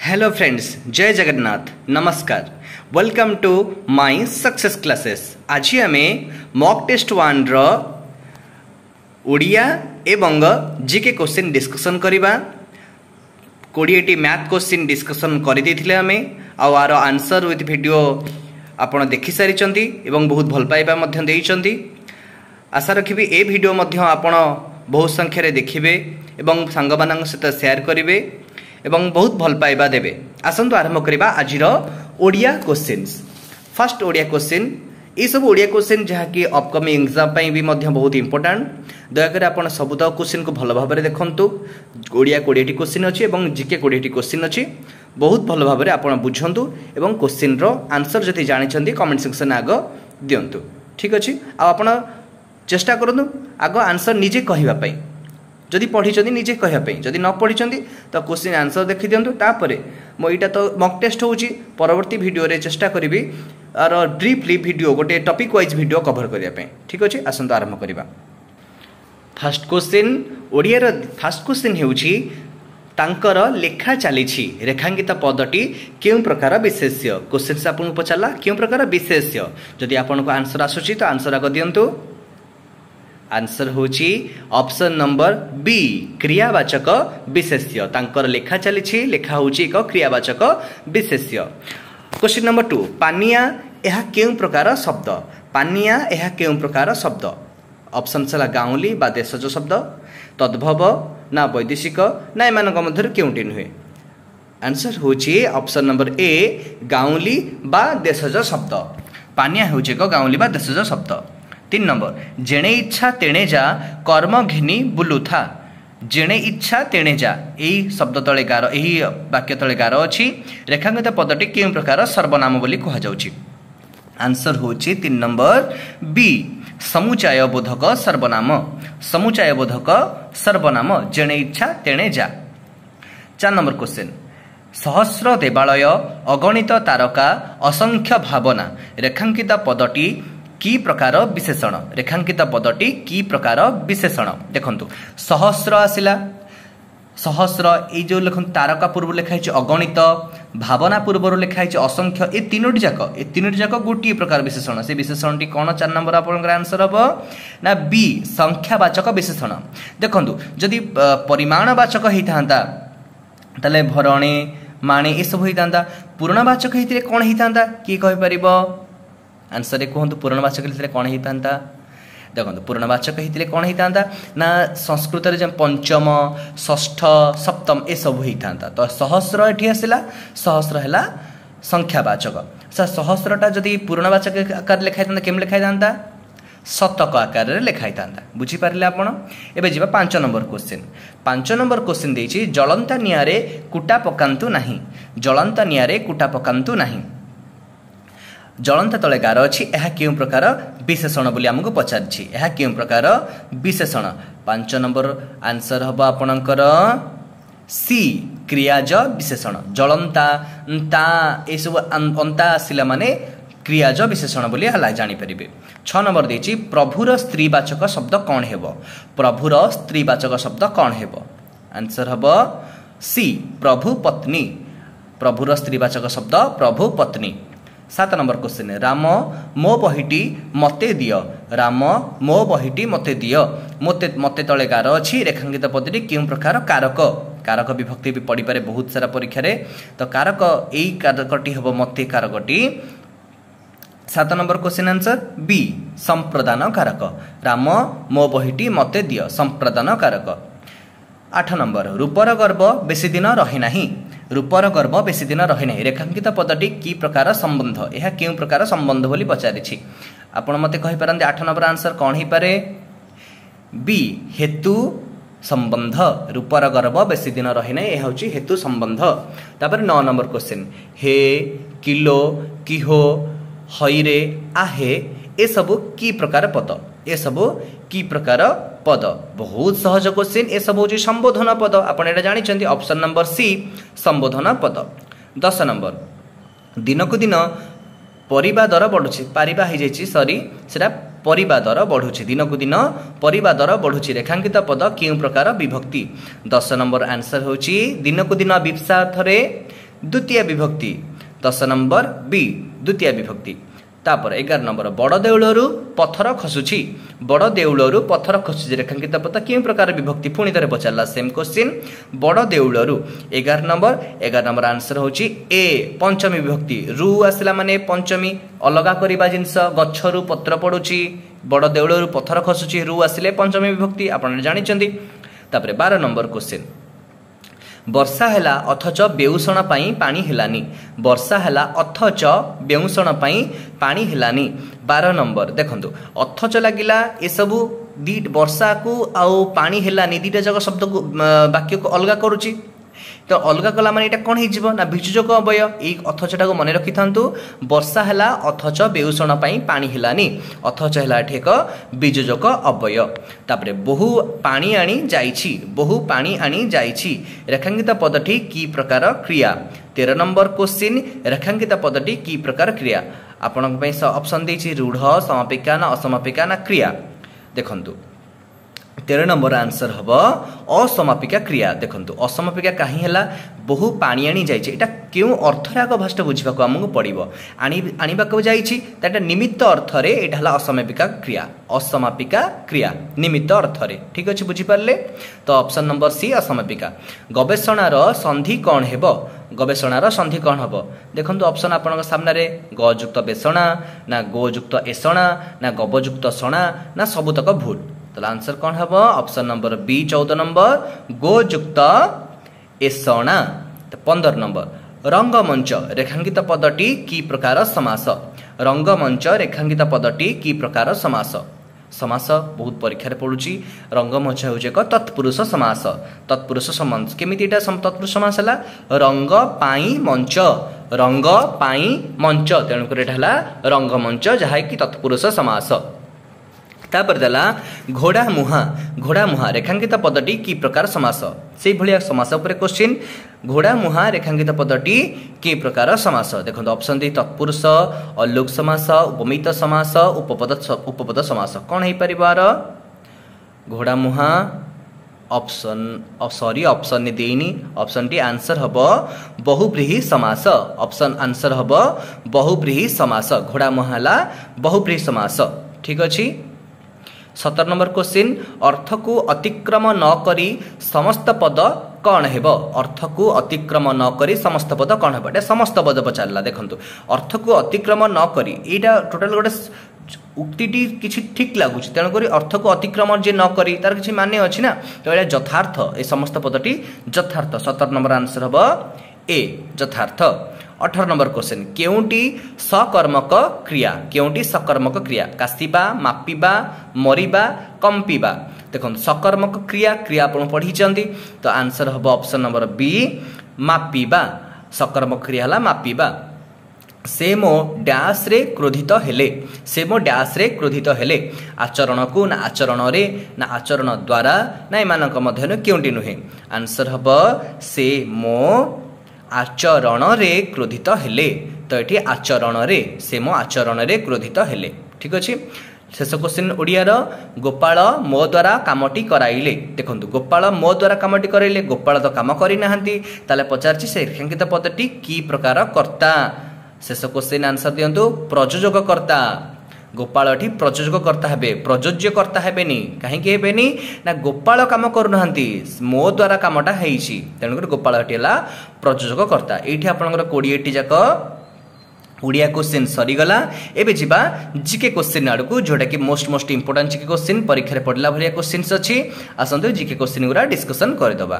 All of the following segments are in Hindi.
हेलो फ्रेंड्स, जय जगन्नाथ, नमस्कार। Welcome to my success classes. आज आम मॉक टेस्ट 1 रो ओडिया एवं जीके क्वेश्चन डिस्कशन करवा। 20टी मैथ क्वेश्चन डिस्कशन कर देथिले आमे आर आंसर विथ वीडियो आपण देखि सारिचंती एवं बहुत भल पाइबा मध्य देइचंती। आशा रखिबी ए वीडियो मध्य आपण बहुत संख्या रे देखिबे एवं संगमानक सहित शेयर करिवे एवं बहुत भल पाइबा देवे। आसंतु आरंभ करबा आजिर Odia questions. First Odia question, ये सब ओडिया क्वेश्चन जहाँकि अपकमिंग एग्जाम पाई भी मध्य बहुत इंपोर्टेंट। दयाकर आपण सबुत क्वेश्चन को भल भाव में देखंतु। ओडिया 20टी क्वेश्चन अच्छी और जीके 20टी क्वेश्चन अच्छी। बहुत भल भाव में आपण बुझंतु एवं क्वेश्चन रो आंसर जति जानिछंती कमेंट सेक्शन आग दियंतु। ठीक अछि। आपण चेष्टा करंतु आग आंसर निजे कहिबा पई। जदि पढ़ी निजे कहवाई, जदि न पढ़ी तो क्वेश्चन आंसर देखी दिंतु। मो यहाँ तो मॉक टेस्ट होची, परवर्ती वीडियो रे चेष्टा करी आर ब्रीफली वीडियो गोटे टॉपिक वाइज वीडियो कवर करने। ठीक अच्छे, आसंतु आरंभ करवा। फास्ट क्वेश्चन ओडिया रो फास्ट क्वेश्चन हेउची तांकर लेखा चली रेखांकित पदटी क्यों प्रकार विशेष्य। क्वेश्चन आपको पचारा क्यों प्रकार विशेष्य। जदि आपको आंसर आसुची तो आंसर आग दिंतु। आंसर होची ऑप्शन नंबर बी, क्रियावाचक विशेष्य। तांकर लेखा चली लेखा होची एक क्रियावाचक विशेष्य। क्वेश्चन नंबर 2, पानिया यह क्यों प्रकार शब्द। पानिया यह क्यों प्रकार शब्द। ऑप्शन चला गाउली बा देशज शब्द, तद्भव ना वैदेशिक ना एमान मध्य क्योंटी नुहे। आंसर होची ऑप्शन नंबर ए, गाउली बा देशज शब्द। पानिया होची एक गाउली बा देशज शब्द। 3 नंबर, जेणे इच्छा तेणे जा कर्म घिनी बुलू था। जेणे इच्छा तेणे जा यही शब्द तले गार, यही वाक्य तले गार अच्छी। रेखांकित पदटी क्यों प्रकार सर्वनाम बोली कह जाउची। आंसर होची 3 नंबर बी, समुच्चय बोधक सर्वनाम। समुच्चय बोधक सर्वनाम जेणे इच्छा तेणे जा। 4 नंबर क्वेश्चन, सहस्र देवालय अगणित तारका असंख्य भावना। रेखांकित पदटी की प्रकार विशेषण। रेखांकित पदटी की प्रकार विशेषण। देखंतु सहस्र आसिला, सहस्र ये जो लिखन तारका पूर्व लिखाई अगणित, भावना पूर्व लिखाई असंख्य। ये तीनोटी जाक गोटे प्रकार विशेषण। से विशेषण टी कौन 4 नंबर आपनकर आंसर हम ना बी, संख्यावाचक विशेषण। देखंतु जदि परिमाणवाचक होता ताले भरणे माणे ये सब होता। पूर्णवाचक होते कौन होता किए कहि परिबो। आंसर कहतु पूर्णवाचक कौन होता। देखो पूर्णवाचक होते कौन होता ना संस्कृत रे पंचम षष्ठ सप्तम ये सब होता। तो सहस्र ये आसला, सहस्र है संख्यावाचक। सहस्रटा जदि पूर्णवाचक आकार लिखाई था केम लिखाई था, शतक आकार लिखाई था। बुझीपारे आपण। एबे जीवा 5 नंबर क्वेश्चन। 5 नंबर क्वेश्चन देछि जलंता नियारे कुटा पकांतु नाही। जलंता नियारे कुटा पकांतु नाही। जलंता तले गार अच्छी, यह क्यों प्रकार विशेषण बोली आमको पचारि। यह क्यों प्रकार विशेषण। 5 नंबर आंसर हम आपणकर सी, क्रियाज विशेषण। जलंता ता ये सब अंता आसिला माने क्रियाज विशेषण बोली जानीपर। 6 नंबर देछि प्रभुर स्त्रीवाचक शब्द कौन हेबो। प्रभुर स्त्रीवाचक शब्द कौन हेबो। आंसर हम सी, प्रभु पत्नी। प्रभुर स्त्रीवाचक शब्द प्रभु पत्नी। 7 नंबर क्वेश्चन, राम मो बहिटी मते दियो। राम मो बहिटी मते दियो। मते मते तले गार अच्छी। रेखांकित पदटी क्यों प्रकार कारक। कारक विभक्ति भी पढ़ी पारे बहुत सारा परीक्षा रे। तो कारक यही कारकटी हम मते कारकटी। 7 नंबर क्वेश्चन आंसर बी, संप्रदान कारक। राम मो बहिटी मते दियो, संप्रदान कारक। 8 नंबर, रूपर गर्भ बेसी दिन रहे नहीं। रूपर गर्भ बेसी दिन रहे नहीं। रेखांकित पदटी की प्रकार संबंध। यह क्यों प्रकार संबंध बोली पचारि। आपण मते कहि पारंते 8 नंबर आंसर कौन ही पारे, बी, हेतु संबंध। रूपर गर्भ बेसी दिन रहे नहीं, यह होची हेतु संबंध। तापर 9 नंबर क्वेश्चन, हे, किलो, किहो, हईरे, आहे ये सब की प्रकार पद। ये सब की प्रकार पद। बहुत सहज क्वेश्चन। ये सब होची संबोधन पद। आपण एटा जानि ऑप्शन नंबर सी, संबोधन पद। 10 नंबर, दिन को दिन परिबा दर बढ़ुची। पारिबा हो जाइए सरी सेटा परिबा दर बढ़ुची। दिन को दिन परिबा दर बढ़ुची। रेखांकित पद क्यों प्रकार विभक्ति। 10 नंबर आंसर होची दिन को दिन विप्सा अर्थरे द्वितीय विभक्ति 10 नंबर बी द्वितीय विभक्ति तापर 11 नंबर बड़ देउलरू पत्थर खसुची बड़ देउलरू पत्थर खसुची रेखांकित पद केउ प्रकार विभक्ति पुणी थे पचारा सेम क्वेश्चन बड़ देउलरू 11 नंबर आंसर होची ए पंचमी विभक्ति रु आसला माने पंचमी अलगा करबा जिंस गच्छरू पत्र पडुची बड़ देउलरू पत्थर खसुची रु आसिले पंचमी विभक्ति आपण जानि चंदी तापर 12 नंबर क्वेश्चन वर्षा हैला अथच बेउषण पाई पानी हिलानी वर्षा हैला अथच बेउषण पाई पानी हिलानी 12 नंबर देखंतु अथच लागिला ए सबु दी वर्षा को आउ पानी हिलानी दीटा जग शब्द को वाक्य को अलगा करूची तो अलगा कला माने एटा कोन हिजिबो ना विचुजक अवय ए अथचटा को मने रखि थांतु वर्षा हैला अथच बेउषण पाई पानी हिलानी अथच हैला ठेक विचुजक अवय तापरे बहु पानी आनी जाईछि रेखांकित पदटी की प्रकार क्रिया 13 नंबर क्वेश्चन रेखांकित पदटी की प्रकार क्रिया आपन पई ऑप्शन देछि रूढ़ समापिका ना असमापिका ना क्रिया देखंतु 13 नंबर आंसर हम असमापिका क्रिया देखंतु असमापिका कहीं है बहु पानी आनी जाइए एटा क्यों अर्थ आग भाष्ट बुझा आमको पड़ो आनीबाक जाइए निमित्त अर्थरे एटा असमापिका क्रिया निमित्त अर्थरे ठीक अच्छे बुझीपारे तो ऑप्शन नंबर सी असमापिका गवेषणार संधि कौन हेब गवेषणार संधि कौन हम देखो ऑप्शन आपण सामने गयुक्त बेषणा ना गोयुक्त एषणा ना गबयुक्त सणा ना सबुतक भूल तो आंसर कौन हम ऑप्शन नंबर बी 14 नंबर गोयुक्त एषणा 15 नंबर रंगमंच रेखांकित पदटी की प्रकार समास रंगमंच रेखांकित पदटी की प्रकार समास समास बहुत परीक्षा पड़ुची रंगमंच हूँ एक तत्पुरुष समास तत्पुरुष समास केमिति तत्पुरुष समास है रंग पाई मंच तेणुक रंगमंच जहाँ कि तत्पुरुष समास तापर देला घोड़ा मुहा रेखांकित पदटी की प्रकार समास से भलिया समास उपरे क्वेश्चन घोड़ा मुहा रेखांकित पदटी की प्रकार समास देखो ऑप्शन दी तत्पुरुष अलोक समास उपमित समास उपपद समास कौन है परिवार घोड़ा मुहा ऑप्शन सॉरी ऑप्शन ने देनी ऑप्शन टी आंसर हम बहुब्रीही समास ऑप्शन आंसर हम बहुब्रीही समास घोड़ा मुहाला बहुब्रीही समास ठीक अच्छी 17 नंबर क्वेश्चन अर्थ को अतिक्रम न करी समस्त पद कौन हेब अर्थ को अतिक्रम न करी समस्त पद कौन हेब एटा समस्त पद पचारला देखंतु अर्थ को अतिक्रम न करी एटा टोटल गोटे उक्तिटी किछि ठीक लागुछि तेणु करी अर्थ को अतिक्रमण जे न करी तार किछि माने अछि ना तो एटा यथार्थ ए समस्त पदटी यथार्थ 17 नंबर आंसर हबो ए यथार्थ 18 नंबर क्वेश्चन केउंटी सकर्मक क्रिया कासिबा मापिबा मरिबा कंपिबा देखो सकर्मक क्रिया आपण पढ़ी तो आंसर हम ऑप्शन नंबर बी मापिबा सकर्मक क्रिया हला मापिबा से मो डैश रे क्रोधित हेले आचरण को ना आचरण रे ना आचरण द्वारा ना एमानक मध्यनु केउंटी नुहे आंसर हम से मो आचरण रे क्रोधित हेले तो ये आचरण रे से मो आचरण रे क्रोधित हेले ठीक अच्छे शेष क्वेश्चन ओडियार गोपाल मो द्वारा कामटी कराइले देखो गोपाल मो द्वारा कामटी कराइले गोपाल तो काम करना ताले पचारछि से रेखांकित पदटी की प्रकार कर्ता शेष क्वेश्चन आंसर दियंतु प्रयोजक कर्ता गोपाल ठी प्रयोजक कर्ता हेबे प्रयोज्य कर्ता हेबेनी कहीं हेबेनी ना गोपाल काम करूना मो द्वारा कामटा हेइछि तेणुकर गोपाल ठी हला प्रयोजक कर्ता एठी आपनकर 20 जाक ओडिया क्वेश्चन सरीगला एबे जिबा जीके क्वेश्चन आड़कू जोटा कि मोस्ट इंपोर्टेंट जीके क्वेश्चन परीक्षा पढ़ला भलिया क्वेश्चन अछि आसंतु जीके क्वेश्चन गुरा डिस्कशन करदबा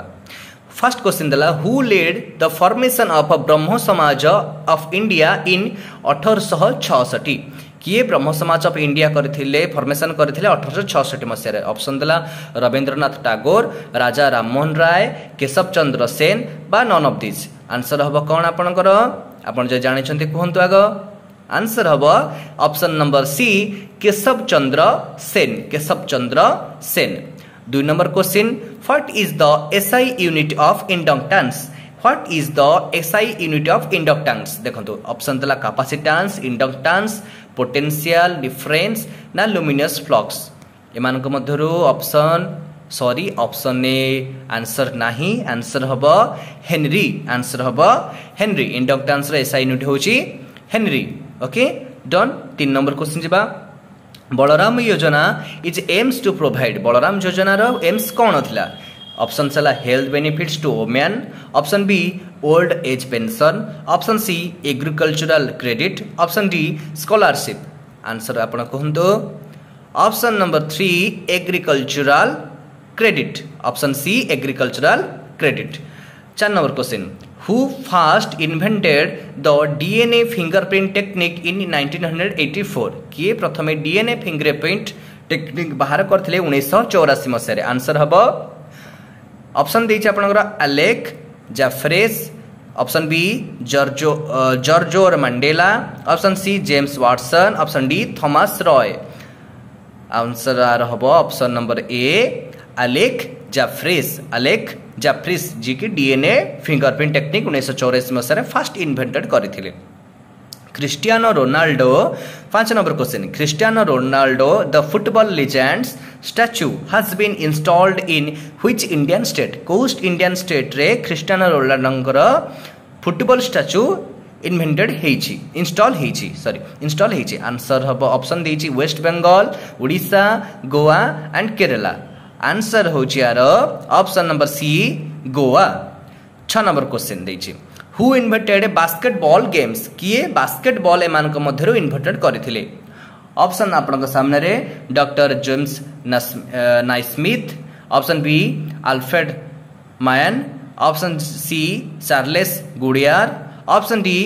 फर्स्ट क्वेश्चन दला who led the formation of Brahmo Samaj of India in 1866 किए ब्रह्म समाज ऑफ इंडिया करथिले फॉर्मेशन करथिले 1866 मसिया ऑप्शन दला रविंद्रनाथ टैगोर राजा राममोहन राय केशव चंद्र सेन बा नन ऑफ दिस आंसर हबो कोन आपनकर आपण जे जानि छथि कहंतु आगो आंसर हबो option number C Keshav Chandra Sen 2 number question what is the SI unit of inductance देखो ऑप्शन दला कैपेसिटेंस इंडक्टेंस पोटेंशियल डिफरेंस ना लुमिनस फ्लक्स एमान को मध्यरु option sorry option A answer नाही आंसर हम हेनरी आंसर हम henry induct answer SI unit होची henry okay done 3 number question जीवा Balram Yojana is aims to provide Balram Yojana रो एम्स कौन थिला ऑप्शन है health benefits to women option B old age pension option C agricultural credit option D scholarship answer आपण कहंतु option number 3 agricultural credit option C agricultural credit 4 number question who first invented the DNA fingerprint technique in 1984 किए प्रथमे डीएनए फिंगरप्रिंट टेक्निक बाहर करथिले 1984 मसिया आंसर हबो ऑप्शन देछि आपनकर अलेक जाफ्रेस ऑप्शन बी जॉर्जोर Mandela option C James Watson option D Thomas Roy answer आर हबो option number A Alec Jeffreys ji की डीएनए फिंगरप्रिंट टेक्निक 1984 मसीह फास्ट इन्वेंटेड करथिले Cristiano Ronaldo 5 number question Cristiano Ronaldo the football legends statue has been installed in which Indian state कोस्ट इंडियन स्टेट रे क्रिस्टियानो रोनाल्डोंकर फुटबॉल स्टैच्यू इन्वेंटेड हेची इंस्टॉल हेची आंसर हबो ऑप्शन देछि waste Bengal Odisha Goa and Kerala answer होची यार option number C Goa 6 number question देछि हु इन्वेंटेड बास्केटबॉल गेम्स किए बास्केटबॉल एमान को मध्यरु इन्वेंटेड करथिले ऑप्शन आपन के सामने रे doctor James Naismith option B Alfred मायन option C Charles Goodyear option D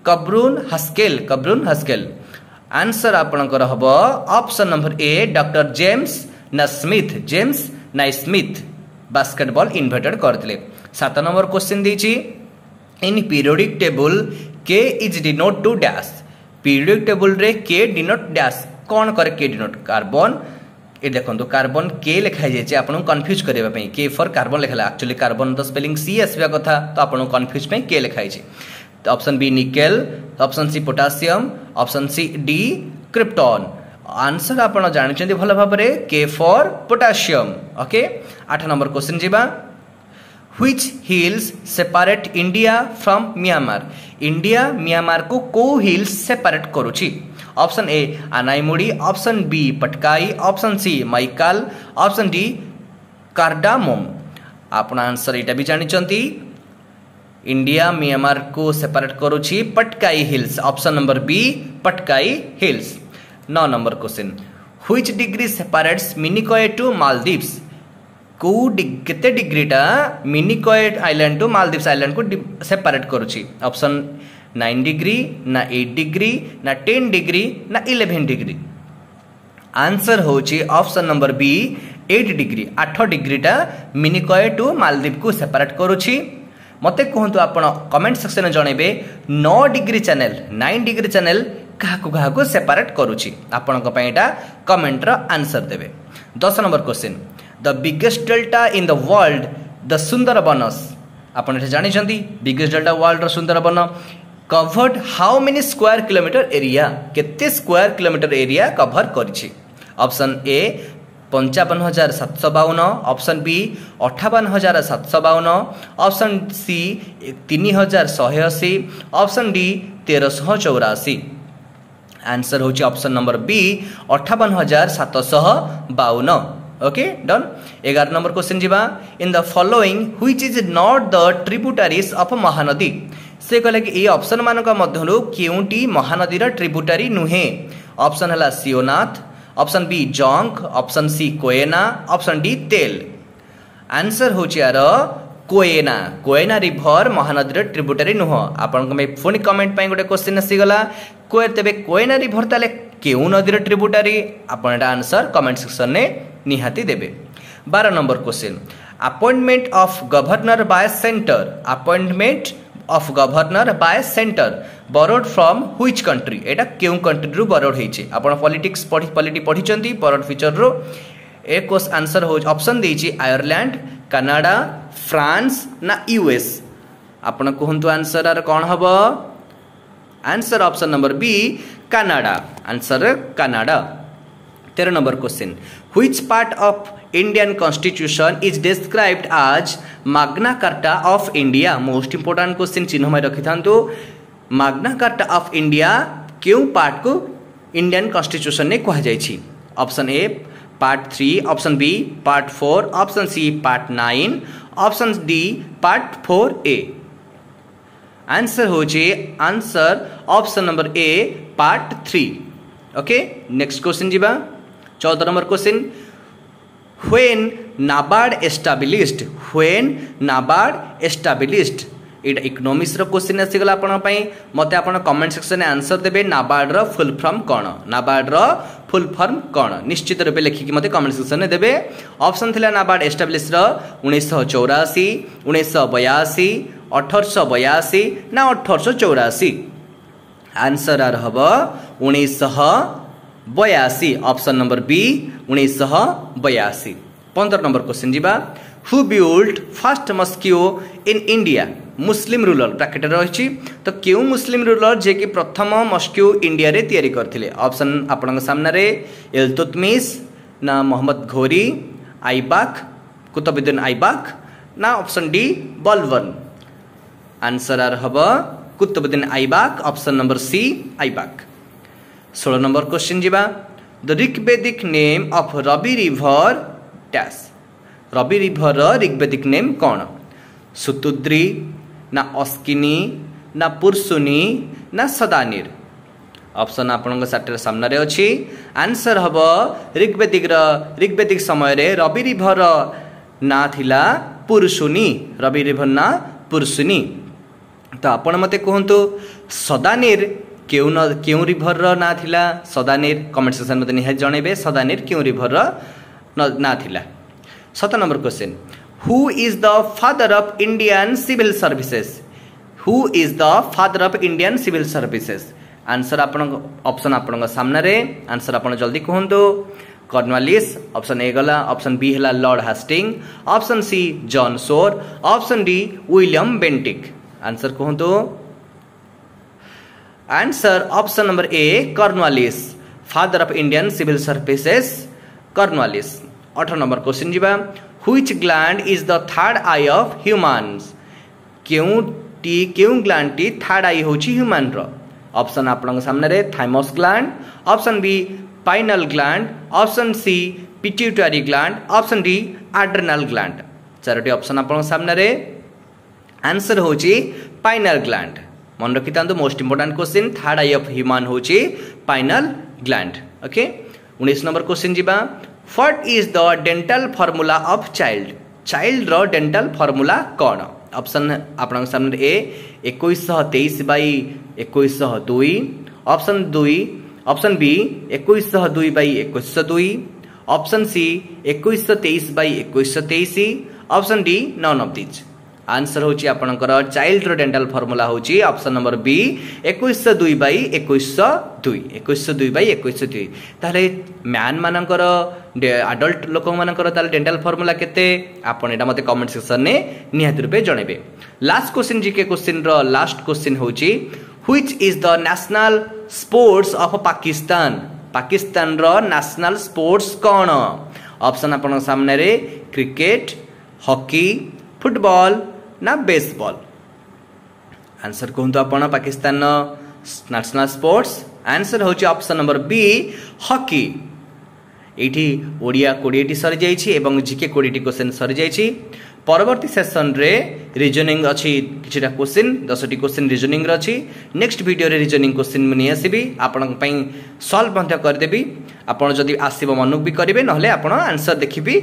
कब्रून हस्केल आंसर आपनकर हबो option number A doctor James Naismith basketball invented करथिले 7 नंबर क्वेश्चन देछि in periodic table K is denote to dash periodic table रे के डिनोट डैश कोन करे के डिनोट कार्बन ए देखंतु कार्बन के लिखा जाय छै आपन कंफ्यूज करबा पई के फॉर कार्बन लिखला actually carbon the spelling C आसबा कथा तो आपन कंफ्यूज पई के लिखा छै तो option B nickel option C potassium option C D krypton answer आपण जानिछन्ती भलो भाबरे K for potassium okay 8 number question जीवा which hills separate India from Myanmar को को हिल्स सेपरेट करूची option A Anaimudi option B Patkai option C Maikal option D cardamom आपण आंसर एटा भी जानिछन्ती इंडिया म्यांमार को सेपरेट करूची Patkai hills option number B Patkai hills 9 number question which degree separates Minicoy to Maldives को केते डिग्रीटा Minicoy island to Maldives island को सेपरेट करूची ऑप्शन 9 डिग्री ना 8 डिग्री ना 10 डिग्री ना 11 डिग्री आंसर होची ऑप्शन नंबर बी 8 डिग्री 8 डिग्रीटा मिनिकॉय टू मालदीव को सेपरेट करूची मते कहंतु आपण कमेंट सेक्शन में जणेबे 9 डिग्री चैनल 9 डिग्री चैनल काहाकु सेपरेट करूची आपण को पयटा कमेंट रो आंसर देबे 10 number question the biggest delta in the world the Sundarbans आपण एठे जानि छथि बिगेस्ट डेल्टा वर्ल्ड रो Sundarban covered how many square kilometre area केते स्क्वायर किलोमीटर एरिया कवर करिछि option A 55,752 option B 58,752 option C 3,180 option D 1,384 answer होची option number B 58,752 okay done 11 number question जीवा in the following which is not the tributaries of Mahanadi से कहले कि ए ऑप्शन मानक मध्यरु केउटी महानदी रा ट्रिब्यूटरी नुहे ऑप्शन हला Seonath option B Jonk option C Koyna option D Tel answer होची यार कोयना रिवर महानदी रा ट्रिब्यूटरी नुह आपन को में फोन कमेंट पई गोटे क्वेश्चन आसी गला तेबे कोयना रिवर ताले केउ नदी रा ट्रिब्यूटरी आपन एटा आंसर कमेंट सेक्शन ने निहाती देबे 12 number question appointment of governor bye centre borrowed from which country एटा केउ कंट्री रु borrowed हेछि आपण पॉलिटिक्स पॉलिटी चंती borrowed फीचर रो ए क्वेश्चन आंसर हो ऑप्शन देछि आयरलैंड कनाडा फ्रांस ना यूएस आपण कहंतु आंसर आर कोन हबो answer option number B Canada answer Canada 13 number question which part of Indian Constitution is described as Magna Carta of India? Most important question चिन्ह में रखि थांतु Magna Carta of India क्यों पार्ट को इंडियन कॉन्स्टिट्यूशन ने कहा जाय छी? Option A part 3, option B part 4, option C part 9, option D part 4A। Answer हो जे answer option number A part 3। Okay next question जीवा 14 number question When NABARD established? When NABARD established? एटा इकोनॉमिक्स रो क्वेश्चन आसीगला आपण पई मते आपण कमेंट सेक्शन में आंसर देबे नाबार्ड रो फुल फॉर्म कोन नाबार्ड रो फुल फॉर्म कोन निश्चित रूपे लिखि कि मते कमेंट सेक्शन में देबे। ऑप्शन थिला नाबार्ड एस्टैब्लिश रो 1984 1982 1882 ना 1884। आंसर आर हबो 1982 option number B 1982। 15 number question जीवा who build first mosque in India? Muslim ruler bracket रही तो क्यों मुस्लिम रूलर जे कि प्रथम मस्क्यू इंडिया रे तैयारी करथिले? ऑप्शन आपन सामने रे इल्तुतमिश ना मोहम्मद घोरी आइबाक कुतुबुद्दीन आइबाक ना ऑप्शन डी बलबन। आंसर आर हबो Qutbuddin Aibak option number C Aibak. 16 number question जीवा the Rigvedic name of Ravi river dash? Ravi river Rigvedic name कौन? सुतुद्री ना अस्किनी ना पुरसुनी ना सदानीर? ऑप्शन आपन सामने रे अछि। आंसर हबो ऋग्वेदिक समय रे रवि रिवर ना थिला पुरसुनी। रवि रिवर ना पुरसुनी। तो आपण मते कहंतु सदानीर क्यों रिवर ना थिला? सदानीर कमेंट सेक्शन में निहाय जणेबे सदानीर क्यों रिवर ना थिला। 17 number question who is the father of Indian civil services? Who is the father of Indian civil services? Answer आपन ऑप्शन आपन सामने रे आंसर आपन जल्दी कहंतु कॉर्नवालिस ऑप्शन ए गला ऑप्शन बी हला Lord Hastings option C John Shore option D William Bentinck. Answer कहंतु answer option number A Cornwallis father of Indian civil services Cornwallis. 18 number question जीवा which gland is the third eye of humans? क्यों ग्लैंड टी थर्ड आई होची ह्यूमन रो? ऑप्शन आपन सामने रे thymus gland option B pineal gland option C pituitary gland option D adrenal gland. चारोटी ऑप्शन आपन सामने रे आंसर होची पाइनल ग्लैंड। मन रखि तांतो most important question third eye of human होची pineal gland. Okay 19 number question जीवा what is the dental formula of child? Child रो डेंटल फार्मूला कौन? ऑप्शन आपन सामने A 2123/2102 option B 2102/2102 option C 2123/2123 option D none of this. Answer होची आपनकर चाइल्ड रो डेंटल फार्मूला होची ऑप्शन नंबर बी 2102/2102 2102/2102। ताले मैन मानकर अडल्ट लोक मानकर ताले डेंटल फार्मूला केते आपन एटा मते कमेंट सेक्शन ने निहात रूपे जणेबे। लास्ट क्वेश्चन जीके क्वेश्चन रो लास्ट क्वेश्चन होची which is the national sports of Pakistan? Pakistan रो नेशनल स्पोर्ट्स कोन? ऑप्शन आपन सामने रे क्रिकेट हॉकी फुटबॉल ना बेसबॉल? आंसर कहतु आपण पाकिस्तान नेशनल स्पोर्ट्स। आंसर होची ऑप्शन नंबर बी हॉकी। एठी ओडिया 20 सरी जाइछि एवं जीके 20 क्वेश्चन सरी जाइछि। परवर्ती सेशन रे रीजनिंग अछि किछटा क्वेश्चन 10टी क्वेश्चन रीजनिंग रे अछि। नेक्स्ट वीडियो रे रीजनिंग क्वेश्चन मनि आसीबी आपण पई सॉल्व बंध कर देबी। आपण जदी आसीबो मनुक भी करिवे नहले आपण आंसर देखिबी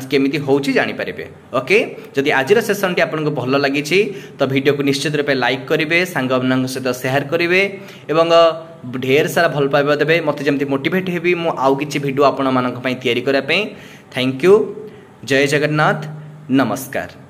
केमिति होची जानि परिबे। ओके जदि आज सेशन टी आपन को भल लागि छी तो वीडियो को निश्चित रूपे लाइक करिवे सांग बन सहित शेयर करिवे एवं ढेर सारा भल पाइबा देबे मते जेमति मोटिवेट हेबी मु आउ किछि वीडियो आपन मानक पई तयारी करै पई। Thank you. जय जगन्नाथ। नमस्कार।